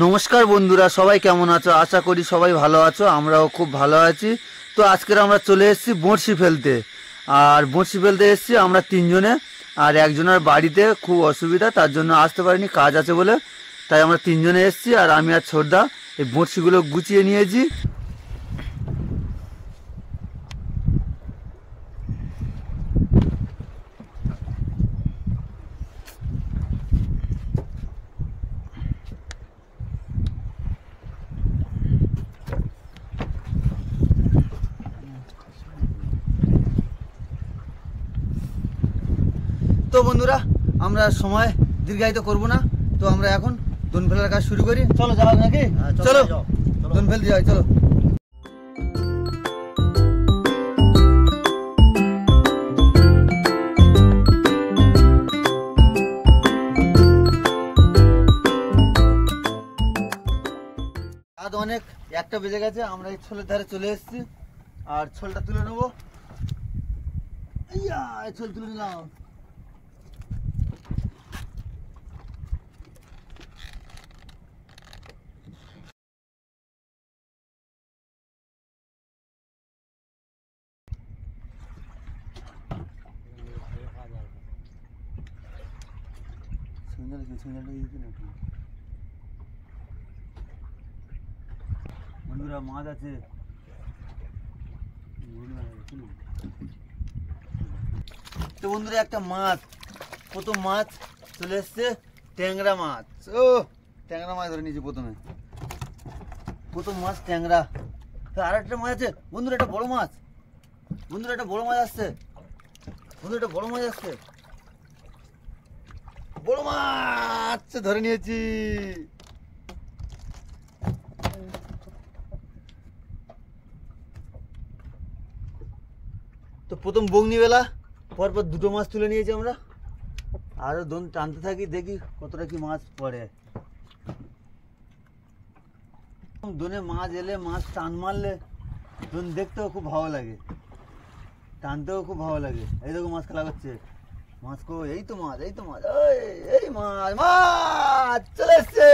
নমস্কার বন্ধুরা, সবাই কেমন আছো? আশা করি সবাই ভালো আছো, আমরাও খুব ভালো আছি। তো আজকের আমরা চলে এসেছি বড়শি ফেলতে। আর বড়শি ফেলতে এসেছি আমরা তিনজনে। আর একজনের বাড়িতে খুব অসুবিধা, তার জন্য আসতে পারিনি, কাজ আছে বলে। তাই আমরা তিনজনে এসেছি, আর আমি আর ছোটদা এই বড়শিগুলো গুছিয়ে নিয়েছি। তো বন্ধুরা, আমরা সময় দীর্ঘায়িত করব না, তো আমরা এখন দোন ফেলার কাজ শুরু করি। চলো যাও নাকি? চলো দোন ফেলতে যাই, চলো। রাত অনেক, একটা বেজে গেছে, আমরা এই ছোলের ধারে চলে এসেছি। আর ছোলটা তুলে নেবো। ছোল তুলে নিলাম। বন্ধুরা, মাছ আছে। তো বন্ধুরা, একটা মাছ, প্রথম মাছ চলে এসছে, ট্যাংরা মাছ। ও ট্যাংরা মাছ ধরে নিয়েছি প্রথম মাছ ট্যাংরা। আর একটা মাছ আছে বন্ধুরা, একটা বড় মাছ। বন্ধুরা, একটা বড় মাছ আসছে। বন্ধুরা, একটা বড় মাছ আসছে। বড় মাছ ধরে নিয়েছি। তো প্রথম বগনি বেলা, পরপর দুটো মাছ তুলে নিয়েছি আমরা। আরো দোন টানতে থাকি, দেখি কতটা কি মাছ পড়ে। দোনে মাছ এলে, মাছ টান মারলে দোন দেখতেও খুব ভালো লাগে, টানতেও খুব ভালো লাগে। এই দেখো মাছ খেলা করছে। মাছ কো, এই তো মাছ, এই তো মাছ, এই মাছ, মাছ চলে এসছে।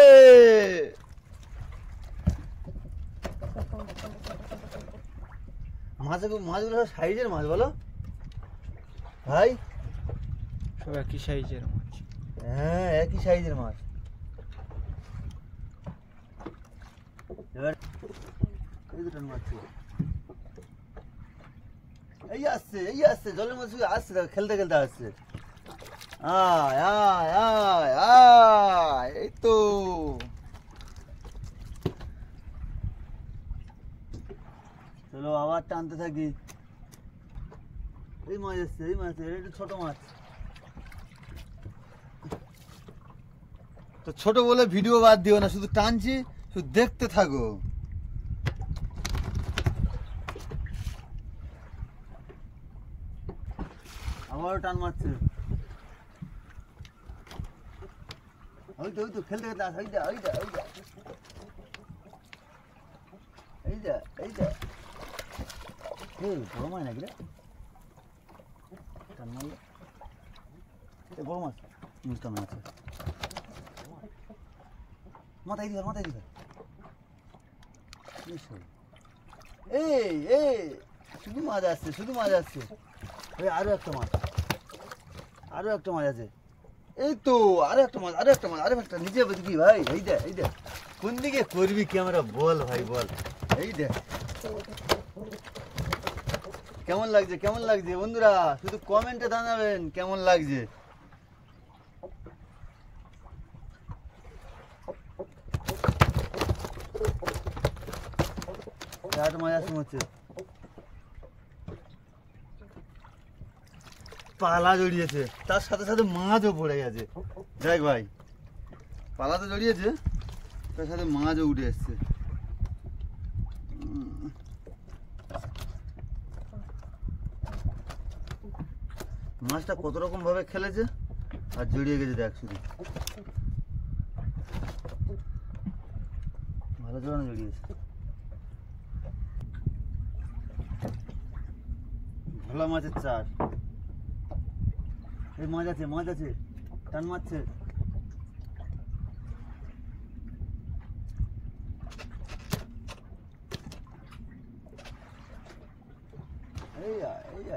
মাছগুলো সাইজের মাছ বলো ভাই? সব একই সাইজের মাছ। হ্যাঁ, একই সাইজের মাছ। এবার এই দুটো মাছ, এই আসছে জলের মধ্যে আসছে, খেলতে খেলতে আসছে। আয় আয় আয় আয়, এই তো। চলো আবার টানতে থাকি। এই মাছ এসছে, এই মাছ, এটা ছোট মাছ। তো ছোট বলে ভিডিও বাদ দিও না, শুধু টানছি, শুধু দেখতে থাকো। আবারও টান মারছে। ওই তো খেলতে খেলতে আস, বড় মাছ নাকি রে? টান মারলে বড় মাছ, বুঝতাম না। আছে মাথায় দিবে। এই শুধু মাছ আসছে। ওই আরো একটা মাছ আছে। এই তো আরো একটা মাছ, আরো একটা নিচে কি ভাই? এই দেখ কোন দিকে করবি ক্যামেরা, বল ভাই বল। এই দেখ কেমন লাগছে বন্ধুরা, শুধু কমেন্টে জানাবেন কেমন লাগছে। মাছ আসছে হচ্ছে, পালা জড়িয়েছে, তার সাথে সাথে মাছও পড়ে গেছে। দেখ ভাই, পালা তো জড়িয়েছে, তার সাথে মাছও উঠে এসছে। মাছটা কত রকম ভাবে খেলেছে আর জড়িয়ে গেছে, দেখ শুধু। ভালো জোড়ানো জড়িয়েছে। ভোলা মাছের চার। এই মাছ আছে, টান মারছে।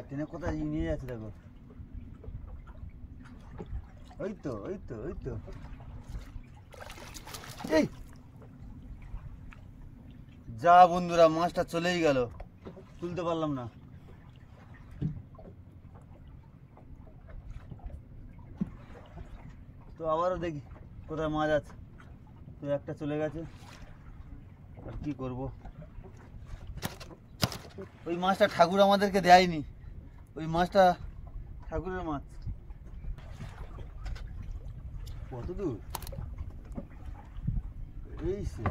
ট্রেনে কোথায় নিয়ে যাচ্ছে দেখো। ওই তো এই যা বন্ধুরা, মাছটা চলেই গেল, তুলতে পারলাম না। তো আবারও দেখি কোথায় মাছ আছে। তো একটা চলে গেছে, আর কি করব। ওই মাছটা ঠাকুর আমাদেরকে দেয়নি, ওই মাছটা ঠাকুরের মাছ। কত দূর এই সে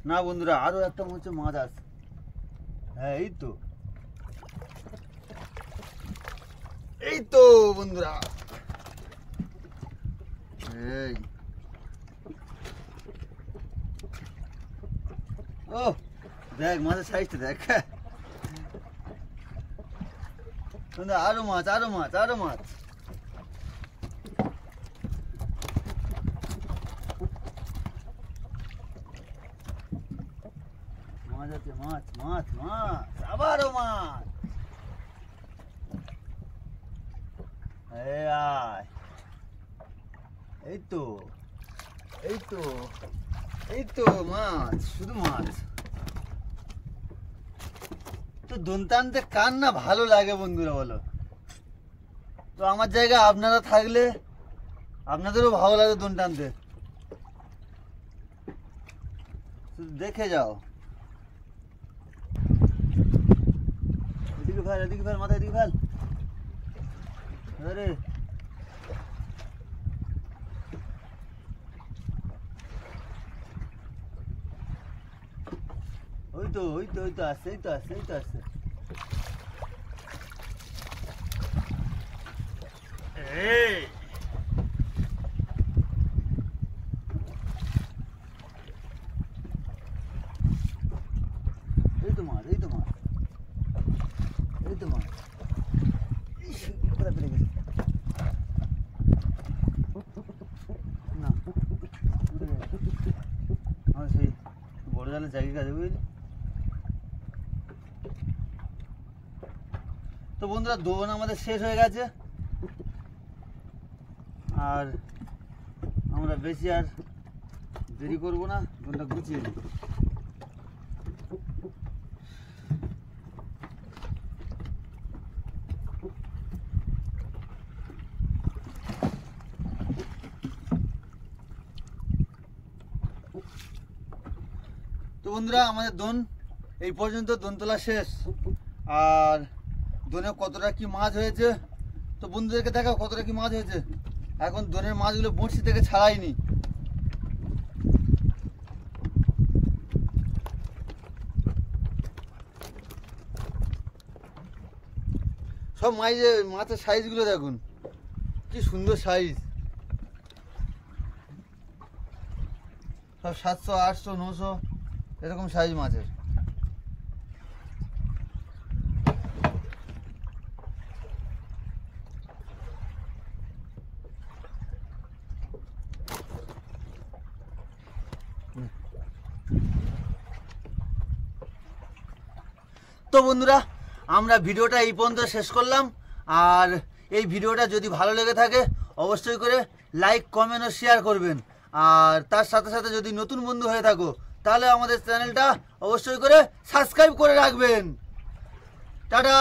না বন্ধুরা, আরো একটা মনে হচ্ছে মাছ আছে। হ্যাঁ এই তো বন্ধুরা, এই ও দেখ মাছের সাইজটা দেখ। আরো মাছ আছে, মাছ আবারও মাছ। এই তো মাছ, শুধু মাছ। তো দোন টানতে কার না ভালো লাগে বন্ধুরা বলো। তো আমার জায়গায় আপনারা থাকলে আপনাদেরও ভালো লাগে দোন টানতে। দেখে যাও। এদিকে ফেল মাথায়, এদিকে ফেল। আরে ওই তো আসছে। এই তো মাছ কোথায় পেরে গেছে না, আমার সেই বড় জালের জায়গা কাছে বুঝলি। তো বন্ধুরা দোন আমাদের শেষ হয়ে গেছে, আর আমরা বেশি আর দেরি করবো না, দোনটা গুছিয়ে নিই। তো বন্ধুরা আমাদের দোন এই পর্যন্ত, দোন তোলা শেষ। আর দোনে কতটা কি মাছ হয়েছে তো বন্ধুদেরকে দেখাও কতটা কি মাছ হয়েছে। এখন দোনের মাছগুলো বড়শি থেকে ছাড়াইনি। সব মাছের সাইজগুলো দেখুন, কি সুন্দর সাইজ। সব 700, 800, 900 এরকম সাইজ মাছের। তো বন্ধুরা আমরা ভিডিওটা এই পর্যন্ত শেষ করলাম। আর এই ভিডিওটা যদি ভালো লেগে থাকে অবশ্যই করে লাইক, কমেন্ট ও শেয়ার করবেন। আর তার সাথে সাথে যদি নতুন বন্ধু হয়ে থাকো তাহলে আমাদের চ্যানেলটা অবশ্যই করে সাবস্ক্রাইব করে রাখবেন। টাটা।